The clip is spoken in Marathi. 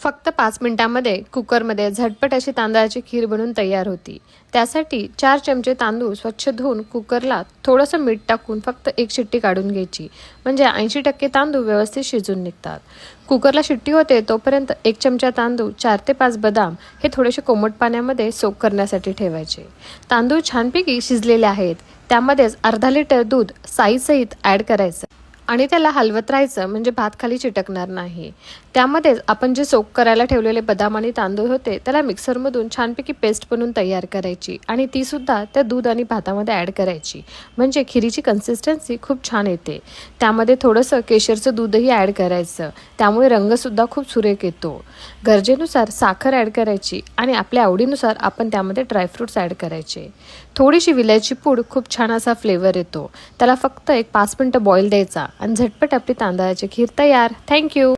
फक्त 5 मिनिटांमध्ये कुकरमध्ये झटपट अशी तांदळाची खीर बनून तयार होती। त्यासाठी 4 चमचे तांदूळ स्वच्छ धुवून कुकरला थोडंसं मीठ टाकून फक्त एक शिट्टी काढून घ्यायची, म्हणजे 80% तांदूळ व्यवस्थित शिजून निघतात। कुकरला शिट्टी होते तोपर्यंत 1 चमचा तांदूळ, 4 ते 5 बदाम हे थोडेसे कोमट पाण्यामध्ये सोक करण्यासाठी ठेवायचे। तांदूळ छानपैकी शिजलेले आहेत, त्यामध्येच अर्धा लिटर दूध साईसहित ॲड करायचं आणि त्याला हलवत राहायचं, म्हणजे भात खाली चिटकणार नाही। त्यामध्येच आपण जे सोक करायला ठेवलेले बदाम आणि तांदूळ होते त्याला मिक्सरमधून छानपैकी पेस्ट बनवून तयार करायची आणि ती सुद्धा त्या दूध आणि भातामध्ये ॲड करायची, म्हणजे खिरीची कन्सिस्टन्सी खूप छान येते। त्यामध्ये थोडंसं केशरचं दूधही ॲड करायचं, त्यामुळे रंगसुद्धा खूप सुरेख येतो। गरजेनुसार साखर ॲड करायची आणि आपल्या आवडीनुसार आपण त्यामध्ये ड्रायफ्रूट्स ॲड करायचे। थोडीशी विलायची पूड, खूप छान असा फ्लेवर येतो। त्याला फक्त एक 5 मिनिटं बॉईल द्यायचा आणि झटपट आपली तांदळाची खीर तयार। थँक्यू।